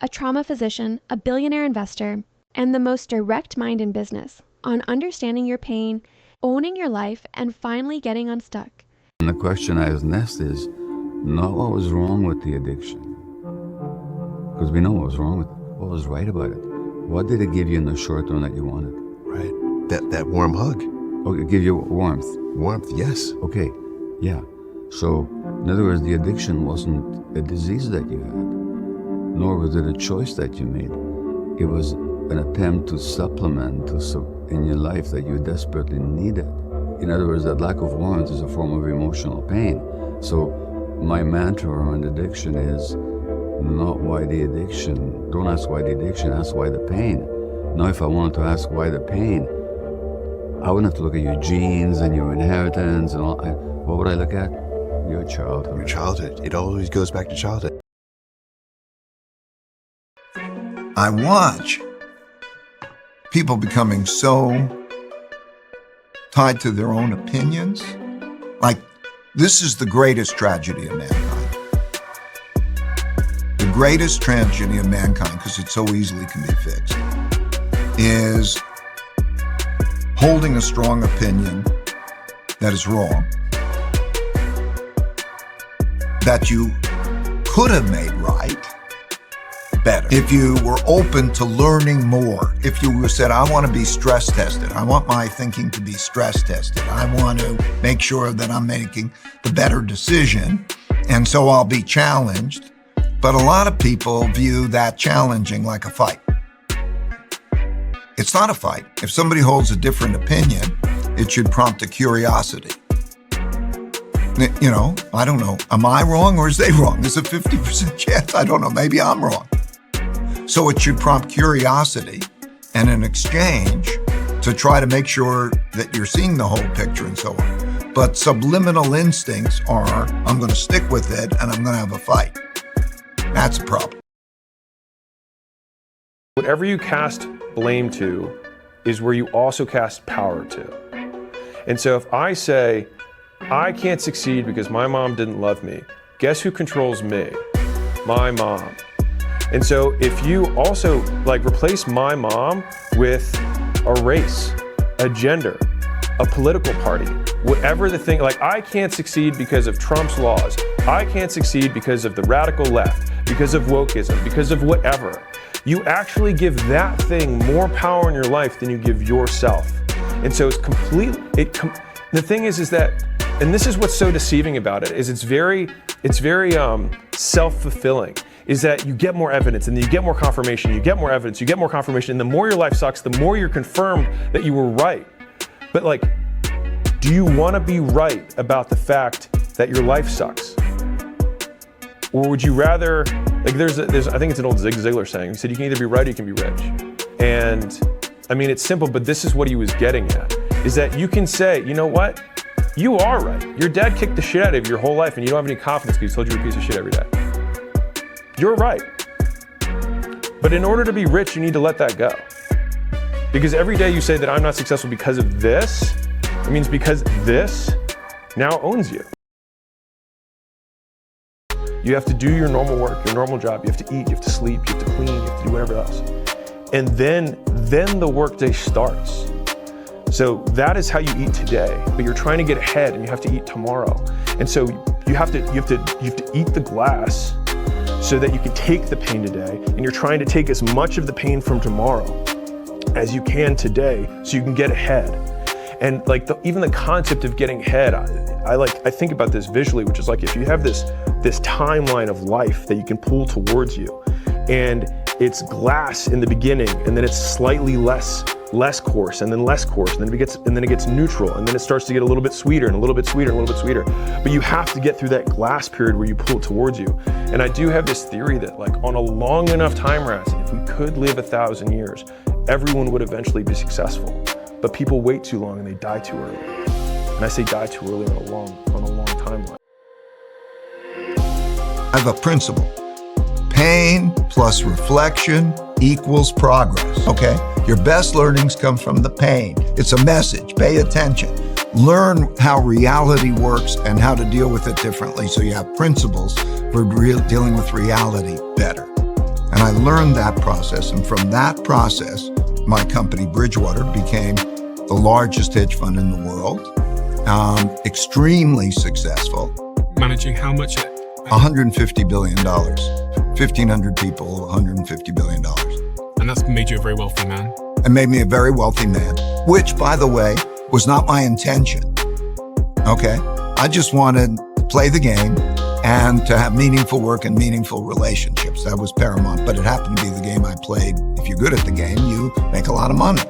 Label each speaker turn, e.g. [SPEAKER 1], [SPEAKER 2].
[SPEAKER 1] a trauma physician, a billionaire investor, and the most direct mind in business on understanding your pain, owning your life, and finally getting unstuck.
[SPEAKER 2] And the question I was asked is not what was wrong with the addiction, because we know what was wrong with it. What was right about it? What did it give you in the short term that you wanted?
[SPEAKER 3] Right. That warm hug.
[SPEAKER 2] Oh, it gave you warmth.
[SPEAKER 3] Warmth, yes.
[SPEAKER 2] Okay, yeah. So, in other words, the addiction wasn't a disease that you had, nor was it a choice that you made. It was an attempt to supplement in your life that you desperately needed. In other words, that lack of warmth is a form of emotional pain. So, my mantra around addiction is not why the addiction. Don't ask why the addiction, ask why the pain. Now, if I wanted to ask why the pain, I wouldn't have to look at your genes and your inheritance and all. What would I look at? Your childhood.
[SPEAKER 3] Your childhood. It always goes back to childhood.
[SPEAKER 4] I watch people becoming so tied to their own opinions. Like, this is the greatest tragedy of mankind. The greatest tragedy of mankind, because it so easily can be fixed, is holding a strong opinion that is wrong, that you could have made right better if you were open to learning more. If you said, I want to be stress tested, I want my thinking to be stress tested, I want to make sure that I'm making the better decision, and so I'll be challenged. But a lot of people view that challenging like a fight. It's not a fight. If somebody holds a different opinion, it should prompt a curiosity. You know, I don't know, am I wrong or is they wrong? There's a 50% chance, I don't know, maybe I'm wrong. So it should prompt curiosity and an exchange to try to make sure that you're seeing the whole picture and so on. But subliminal instincts are, I'm going to stick with it and I'm going to have a fight. That's a problem.
[SPEAKER 5] Whatever you cast blame to is where you also cast power to. And so if I say, I can't succeed because my mom didn't love me, guess who controls me? My mom. And so if you also replace my mom with a race, a gender, a political party, whatever the thing, I can't succeed because of Trump's laws. I can't succeed because of the radical left, because of wokeism, because of whatever. You actually give that thing more power in your life than you give yourself. And so it's the thing is that, and this is what's so deceiving about it, is it's very self-fulfilling, is that you get more evidence and then you get more confirmation, you get more evidence, you get more confirmation, and the more your life sucks, the more you're confirmed that you were right. But do you want to be right about the fact that your life sucks? Or would you rather, there's I think it's an old Zig Ziglar saying, he said you can either be right or you can be rich. And I mean, it's simple, but this is what he was getting at, is that you can say, you know what? You are right. Your dad kicked the shit out of you your whole life and you don't have any confidence because he told you you're a piece of shit every day. You're right. But in order to be rich, you need to let that go. Because every day you say that I'm not successful because of this, it means because this now owns you. You have to do your normal work, your normal job. You have to eat, you have to sleep, you have to clean, you have to do whatever else. And then the workday starts. So that is how you eat today, but you're trying to get ahead and you have to eat tomorrow. And so you have to eat the glass so that you can take the pain today, and you're trying to take as much of the pain from tomorrow as you can today so you can get ahead. And even the concept of getting ahead, I think about this visually, which is if you have this timeline of life that you can pull towards you, and it's glass in the beginning, and then it's slightly less coarse, and then less coarse, and then it gets neutral, and then it starts to get a little bit sweeter, and a little bit sweeter, and a little bit sweeter. But you have to get through that glass period where you pull it towards you. And I do have this theory that on a long enough time horizon, if we could live 1,000 years, everyone would eventually be successful. But people wait too long and they die too early. And I say die too early on a long timeline.
[SPEAKER 4] I have a principle. Pain plus reflection equals progress, okay? Your best learnings come from the pain. It's a message, pay attention. Learn how reality works and how to deal with it differently so you have principles for dealing with reality better. And I learned that process. And from that process, my company, Bridgewater, became the largest hedge fund in the world, extremely successful.
[SPEAKER 6] Managing how much?
[SPEAKER 4] $150 billion. 1,500 people, $150 billion.
[SPEAKER 6] And that's made you a very wealthy man.
[SPEAKER 4] And made me a very wealthy man, which, by the way, was not my intention. Okay? I just wanted to play the game and to have meaningful work and meaningful relationships. That was paramount, but it happened to be the game I played. If you're good at the game, you make a lot of money.